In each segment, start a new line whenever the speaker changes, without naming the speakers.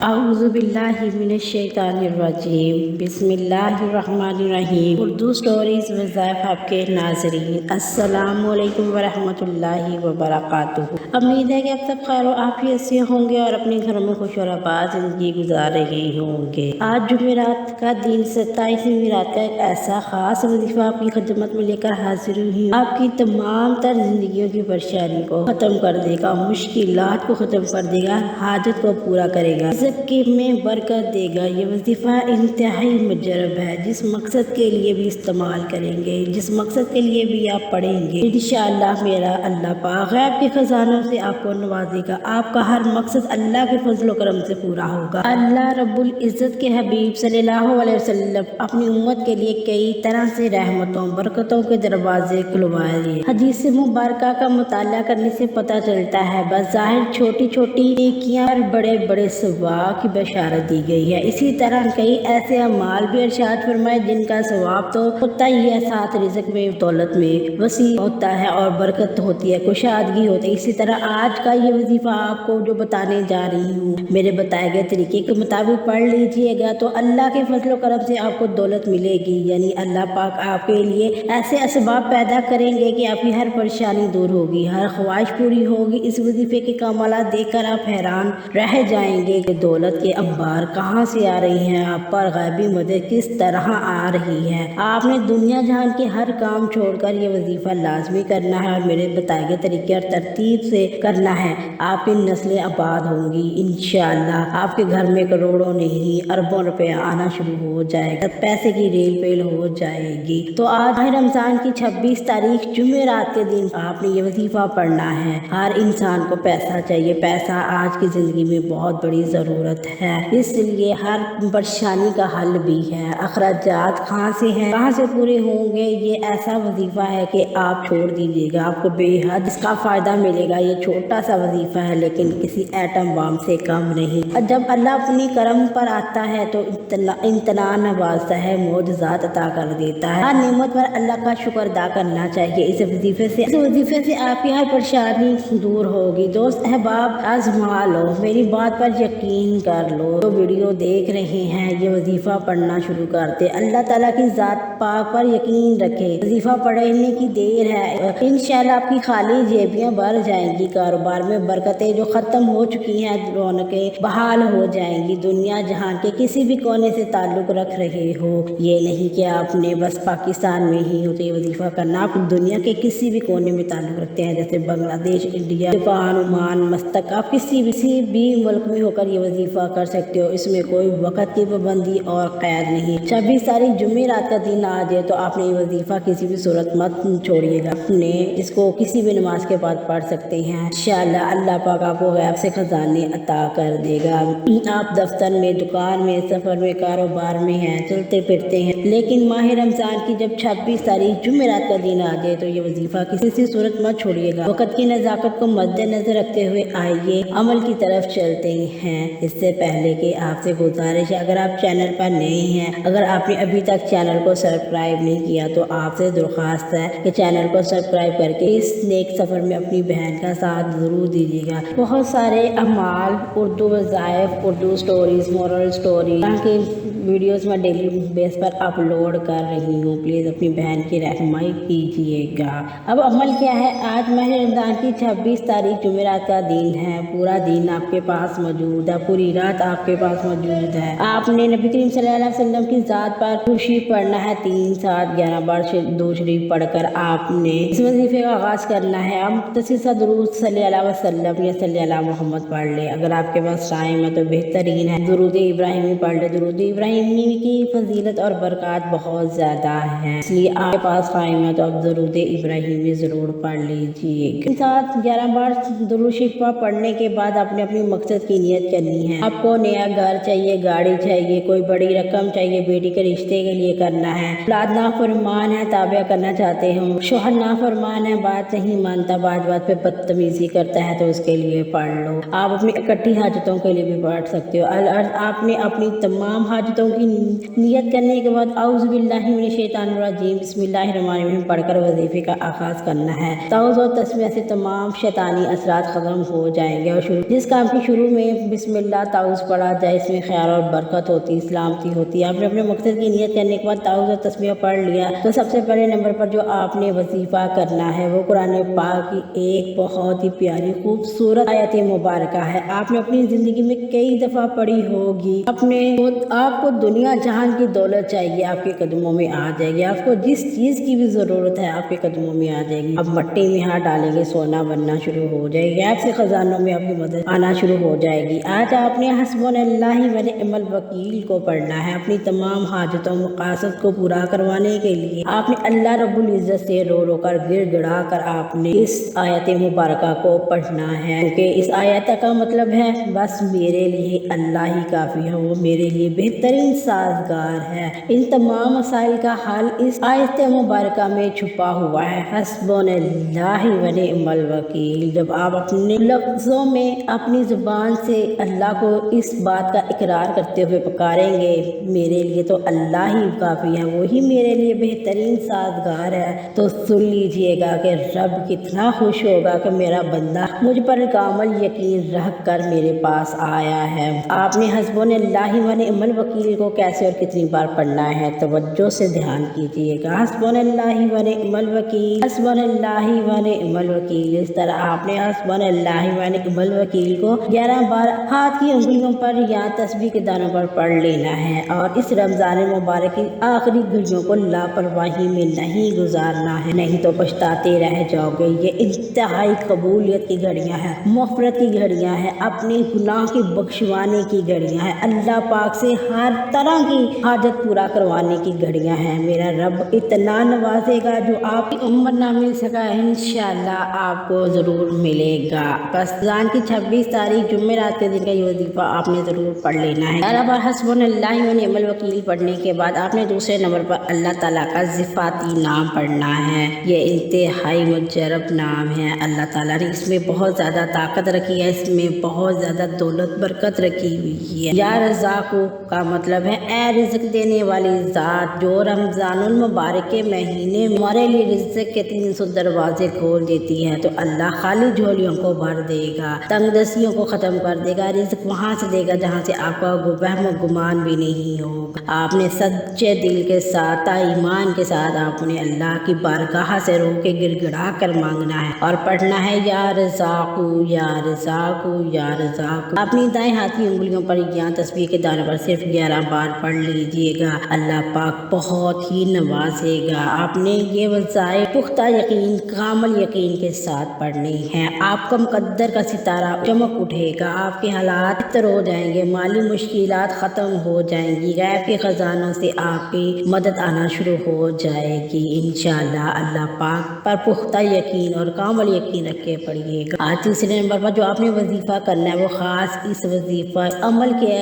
اعوذ باللہ من الشیطان الرجیم، بسم اللہ الرحمن الرحیم۔ اردو سٹوریز وظائف آپ کے ناظرین، السلام علیکم ورحمۃ اللہ وبرکاتہ۔ امید ہے کہ آپ سب خیر و عافیت سے ہوں گے اور اپنے گھروں میں خوش اور آباد زندگی گزار رہے ہوں گے۔ آج جمعرات کا دن 27ویں رات کا ایک ایسا خاص وظیفہ آپ کی خدمت میں لے کر حاضر ہوئی، آپ کی تمام تر زندگیوں کی پریشانی کو ختم کر دے گا، مشکلات کو ختم کر دے گا، حاجت کو پورا کرے گا، کی میں برکت دے گا۔ یہ وظیفہ انتہائی مجرب ہے، جس مقصد کے لیے بھی استعمال کریں گے، جس مقصد کے لیے بھی آپ پڑھیں گے، انشاءاللہ میرا اللہ پاک غیب کے خزانوں سے آپ کو نوازے گا۔ آپ کا ہر مقصد اللہ کے فضل و کرم سے پورا ہوگا۔ اللہ رب العزت کے حبیب صلی اللہ علیہ وسلم اپنی امت کے لیے کئی طرح سے رحمتوں برکتوں کے دروازے کھلوائے۔ حدیث مبارکہ کا مطالعہ کرنے سے پتہ چلتا ہے بظاہر چھوٹی چھوٹی نیکیاں اور بڑے بڑے ثواب کی بشارت دی گئی ہے۔ اسی طرح کئی ایسے اعمال بھی ارشاد فرمائے جن کا ثواب تو ہوتا ہی ہے، ساتھ رزق میں دولت میں وسیع ہوتا ہے اور برکت ہوتی ہے، کشادگی ہوتی ہے۔ اسی طرح آج کا یہ وظیفہ آپ کو جو بتانے جا رہی ہوں، میرے بتائے گئے طریقے کے مطابق پڑھ لیجئے گا تو اللہ کے فضل و کرم سے آپ کو دولت ملے گی، یعنی اللہ پاک آپ کے لیے ایسے اسباب پیدا کریں گے کہ آپ کی ہر پریشانی دور ہوگی، ہر خواہش پوری ہوگی۔ اس وظیفے کے کمالات دیکھ کر آپ حیران رہ جائیں گے کہ دولت کے انبار کہاں سے آ رہی ہیں، آپ پر غیبی مدد کس طرح آ رہی ہے۔ آپ نے دنیا جہان کے ہر کام چھوڑ کر یہ وظیفہ لازمی کرنا ہے اور میرے بتائے گئے طریقے اور ترتیب سے کرنا ہے۔ آپ کی نسلیں آباد ہوں گی انشاءاللہ، آپ کے گھر میں کروڑوں نہیں اربوں روپے آنا شروع ہو جائے گا، پیسے کی ریل پیل ہو جائے گی۔ تو آج ماہ رمضان کی 26 تاریخ جمعرات کے دن آپ نے یہ وظیفہ پڑھنا ہے۔ ہر انسان کو پیسہ چاہیے، پیسہ آج کی زندگی میں بہت بڑی ضرورت ہے، اس لیے ہر پریشانی کا حل بھی ہے۔ اخراجات کہاں سے ہیں، کہاں سے پورے ہوں گے، یہ ایسا وظیفہ ہے کہ آپ چھوڑ دیجیے گا، آپ کو بے حد اس کا فائدہ ملے گا۔ یہ چھوٹا سا وظیفہ ہے لیکن کسی ایٹم بم سے کم نہیں۔ اور جب اللہ اپنی کرم پر آتا ہے تو امتناع نوازتا ہے، معجزات عطا کر دیتا ہے۔ ہر نعمت پر اللہ کا شکر ادا کرنا چاہیے۔ اس وظیفے سے آپ کی ہر پریشانی دور ہوگی۔ دوست احباب آزما لو، میری بات پر یقین کر لو، جو ویڈیو دیکھ رہے ہیں یہ وظیفہ پڑھنا شروع کرتے، اللہ تعالیٰ کی ذات پاک پر یقین رکھے، وظیفہ پڑھنے کی دیر ہے، انشاءاللہ آپ کی خالی جیبیاں بھر جائیں گی، کاروبار میں برکتیں جو ختم ہو چکی ہیں رونقیں بحال ہو جائیں گی، دنیا جہان کے کسی بھی کونے سے تعلق رکھ رہے ہو، یہ نہیں کہ آپ نے بس پاکستان میں ہی ہو تو یہ وظیفہ کرنا، آپ دنیا کے کسی بھی کونے میں تعلق رکھتے ہیں، جیسے بنگلہ دیش، انڈیا، جاپان، عمان، مستق، آپ کسی بھی ملک میں ہو کر یہ وظیفہ کر سکتے ہو، اس میں کوئی وقت کی پابندی اور قید نہیں۔ 26 تاریخ جمعرات کا دن آ جائے تو آپ نے یہ وظیفہ کسی بھی صورت مت چھوڑیے گا، اپنے اس کو کسی بھی نماز کے بعد پڑھ سکتے ہیں، انشاءاللہ اللہ پاک آپ کو غیب سے خزانے عطا کر دے گا۔ آپ دفتر میں، دکان میں، سفر میں، کاروبار میں ہیں، چلتے پھرتے ہیں، لیکن ماہ رمضان کی جب 26 تاریخ جمعرات کا دن آ جائے تو یہ وظیفہ کسی صورت مت چھوڑیے گا۔ وقت کی نزاکت کو مد نظر رکھتے ہوئے آئیے عمل کی طرف چلتے ہیں۔ اس سے پہلے کہ آپ سے گزارش ہے، اگر آپ چینل پر نئے ہیں، اگر آپ نے ابھی تک چینل کو سبسکرائب نہیں کیا تو آپ سے درخواست ہے کہ چینل کو سبسکرائب کر کے اس نیک سفر میں اپنی بہن کا ساتھ ضرور دیجیے گا۔ بہت سارے اعمال، اردو وظائف، اردو سٹوریز، مورل سٹوری کے ویڈیوز میں ڈیلی بیس پر اپلوڈ کر رہی ہوں، پلیز اپنی بہن کی رہنمائی کیجیے گا۔ اب عمل کیا ہے؟ آج ماہ رمضان کی 26 تاریخ جمعرات کا دن ہے، پورا دن آپ کے پاس موجود ہے، پوری رات آپ کے پاس موجود ہے۔ آپ نے نبی کریم صلی اللہ علیہ وسلم کی ذات پر درود شریف پڑھنا ہے، 3 7 11 بار درود شریف پڑھ کر آپ نے اس وظیفے کا آغاز کرنا ہے۔ آپ مختصر سا درود صلی اللہ علیہ وسلم یا صلی اللہ محمد پڑھ لیں، اگر آپ کے پاس ٹائم ہے تو بہترین ہے درود ابراہیمی پڑھ لیں۔ درود ابراہیمی کی فضیلت اور برکات بہت زیادہ ہے، اس لیے آپ کے پاس ٹائم ہے تو آپ درود ابراہیمی ضرور پڑھ لیجیے۔ 3 7 11 بار درود شریف پڑھنے کے بعد آپ نے اپنی مقصد کی نیت کرنی ہے۔ آپ کو نیا گھر چاہیے، گاڑی چاہیے، کوئی بڑی رقم چاہیے، بیٹی کے رشتے کے لیے کرنا ہے، اولاد نافرمان ہے، تابع کرنا چاہتے ہوں، شوہر نافرمان ہے، بات نہیں مانتا، بات پہ بدتمیزی کرتا ہے تو اس کے لیے پڑھ لو۔ آپ اپنی اکٹھی حاجتوں کے لیے بھی پڑھ سکتے ہو۔ آپ نے اپنی تمام حاجتوں کی نیت کرنے کے بعد اعوذ باللہ من الشیطان الرجیم بسم اللہ الرحمن الرحیم پڑھ کر وظیفے کا آغاز کرنا ہے۔ تعوذ و تسمیہ سے تمام شیطانی اثرات ختم ہو جائیں گے اور جس کام کی شروع میں بسم اللہ اللہ تعوذ پڑھا جائے، اس میں خیر اور برکت ہوتی ہے، سلامتی ہوتی ہے۔ آپ نے اپنے مقصد کی نیت کرنے کے بعد تعوذ اور تسبیح پڑھ لیا تو سب سے پہلے نمبر پر جو آپ نے وظیفہ کرنا ہے وہ قرآن پاک کی ایک بہت ہی پیاری خوبصورت آیت مبارکہ ہے۔ آپ نے اپنی زندگی میں کئی دفعہ پڑھی ہوگی۔ آپ کو دنیا جہان کی دولت چاہیے، آپ کے قدموں میں آ جائے گی۔ آپ کو جس چیز کی بھی ضرورت ہے آپ کے قدموں میں آ جائے گی۔ اب مٹی میں ہاتھ ڈالیں گے سونا بننا شروع ہو جائے گی، آپ سے خزانوں میں آپ کی مدد آنا شروع ہو جائے گی۔ آج آپ نے حسبنا اللہ و نعم الوکیل کو پڑھنا ہے۔ اپنی تمام حاجتوں مقاصد کو پورا کروانے کے لیے آپ نے اللہ رب العزت سے رو رو کر گر گڑا کر آپ نے اس آیت مبارکہ کو پڑھنا ہے، کیونکہ اس آیت کا مطلب ہے بس میرے لیے اللہ ہی کافی ہے، وہ میرے لیے بہترین سازگار ہے۔ ان تمام مسائل کا حل اس آیت مبارکہ میں چھپا ہوا ہے، حسبنا اللہ و نعم الوکیل۔ جب آپ اپنے لفظوں میں اپنی زبان سے اللہ کو اس بات کا اقرار کرتے ہوئے پکاریں گے میرے لیے تو اللہ ہی کافی ہے، وہی میرے لیے بہترین سازگار ہے، تو سن لیجئے گا کہ رب کتنا خوش ہوگا کہ میرا بندہ مجھ پر کامل یقین رکھ کر میرے پاس آیا ہے۔ آپ نے حسبنا اللہ و نعم الوکیل کو کیسے اور کتنی بار پڑھنا ہے توجہ سے دھیان کیجئے گا۔ حسبنا اللہ و نعم الوکیل، حسبنا اللہ و نعم الوکیل، اس طرح آپ نے حسبنا اللہ و نعم الوکیل کو 11 بار ہاتھ کی انگلیوں پر یا تسبیح کے دانوں پر پڑھ لینا ہے، اور اس رمضان مبارک کی آخری گھڑیوں کو لاپرواہی میں نہیں گزارنا ہے، نہیں تو پچھتاتے رہ جاؤ گے۔ یہ انتہائی قبولیت کی گھڑیاں ہیں، مغفرت کی گھڑیاں ہیں، اپنے گناہ کی بخشوانے کی گھڑیاں ہیں، اللہ پاک سے ہر طرح کی حاجت پورا کروانے کی گھڑیاں ہیں۔ میرا رب اتنا نوازے گا جو آپ کی عمر نہ مل سکا انشاءاللہ آپ کو ضرور ملے گا۔ بس رمضان کی 26 تاریخ جمعرات کے دن کا یہ وظیفہ آپ نے ضرور پڑھ لینا ہے۔ 11 بار حسبنا اللہ و نعم الوکیل پڑھنے کے بعد آپ نے دوسرے نمبر پر اللہ تعالیٰ کا صفاتی نام پڑھنا ہے۔ یہ انتہائی مجرب نام ہے، اللہ تعالیٰ نے اس میں بہت زیادہ طاقت رکھی ہے، اس میں بہت زیادہ دولت برکت رکھی ہوئی ہے۔ یا رزاق کا مطلب ہے اے رزق دینے والی ذات جو رمضان المبارک کے مہینے میں ہمارے لیے رزق کے 300 دروازے کھول دیتی ہے، تو اللہ خالی جھولیوں کو بھر دے گا، تنگ دستیوں کو ختم کر دے گا، رزق وہاں سے دے گا جہاں سے آپ کا وہم و گمان بھی نہیں ہوگا۔ آپ نے سچے دل کے ساتھ ایمان کے ساتھ آپ نے اللہ کی بارگاہ سے رو کے گر گڑا کر مانگنا ہے اور پڑھنا ہے یا رزاق یا رزاق یا رزاق۔ اپنی دائیں ہاتھ کی انگلیوں پر یا تسبیح کے دانوں پر صرف 11 بار پڑھ لیجئے گا، اللہ پاک بہت ہی نوازے گا۔ آپ نے یہ وظائف پختہ یقین کامل یقین کے ساتھ پڑھنی ہے۔ آپ کا مقدر کا ستارہ چمک اٹھے گا، آپ کے حالات بہتر ہو جائیں گے، مالی مشکلات ختم ہو جائیں گی، غیب کے خزانوں سے آپ کی مدد آنا شروع ہو جائے گی انشاءاللہ۔ اللہ پاک پر پختہ یقین اور کامل یقین رکھ کے پڑھیے گا۔ آج تیسرے نمبر پر جو آپ نے وظیفہ کرنا ہے وہ خاص اس وظیفہ عمل کے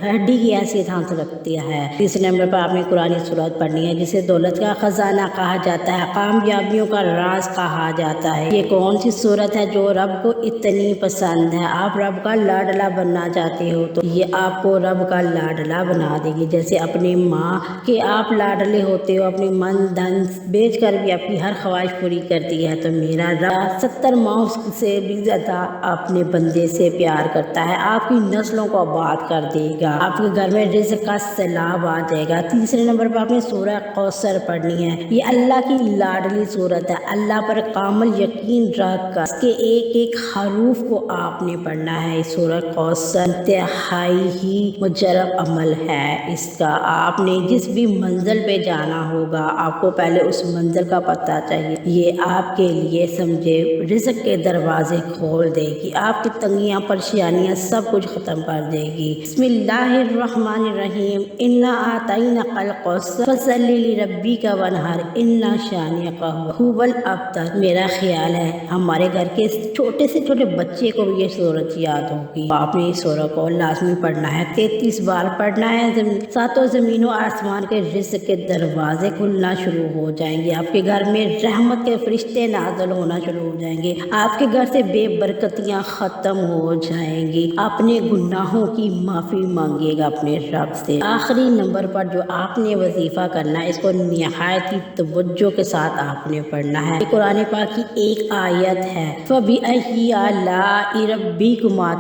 ہڈی کی حیثیت حاصل رکھتی ہے۔ تیسرے نمبر پر آپ نے قرآن سورت پڑھنی ہے جسے دولت کا خزانہ کہا جاتا ہے، کامیابیوں کا راز کہا جاتا ہے۔ یہ کون سی سورت ہے جو رب کو اتنی پسند ہے؟ آپ رب کا لاڈلا بننا چاہتے ہو تو یہ آپ کو رب کا لاڈلا بنا دے گی، جیسے اپنی ماں کے آپ لاڈلے ہوتے ہو، اپنی من دھن بیچ کر بھی آپ کی ہر خواہش پوری کرتی ہے، تو میرا رب 70 ماؤں سے بھی زیادہ اپنے بندے سے پیار کرتا ہے، آپ کی نسلوں کو آباد کر دے گا، آپ کے گھر میں رزق کا سیلاب آ جائے گا۔ تیسرے نمبر پر آپ نے سورہ کوثر پڑھنی ہے، یہ اللہ کی لاڈلی سورت ہے، اللہ پر کامل یقین رکھ کر اس کے ایک ایک حروف کو آپ نے پڑھنا ہے۔ سورہ کوثر انتہائی ہی مجرب عمل ہے، اس کا آپ نے جس بھی منزل پہ جانا ہوگا آپ کو پہلے اس منزل کا پتہ چاہیے، یہ آپ کے لیے سمجھے رزق کے دروازے کھول دے گی، آپ کی تنگیاں پریشانیاں سب کچھ ختم کر دے گی۔ بسم اللہ الرحمن الرحیم، انا اعطیناک الکوثر فصلی لربک وانحر ان شانئک ھو الابتر۔ میرا خیال ہے ہمارے گھر کے چھوٹے سے چھوٹے بچے کو بھی یہ سورت یاد ہوگی، آپ نے اس سورت کو لازمی پڑھنا ہے، 33 بار پڑھنا ہے۔ ساتوں زمین و آسمان کے رزق کے دروازے کھلنا شروع ہو جائیں گے، آپ کے گھر میں رحمت کے فرشتے نازل ہونا شروع ہو جائیں گے، آپ کے گھر سے بے برکتیاں ختم ہو جائیں گی، اپنے گناہوں کی معافی مانگیے گا اپنے رب سے۔ آخری نمبر پر جو آپ نے وظیفہ کرنا ہے اس کو نہایت ہی توجہ کے ساتھ آپ نے پڑھنا ہے۔ قرآن پاک کی ایک آیت ہے، فَبِأَيِّ آلَاءِ رَبِّكُمَا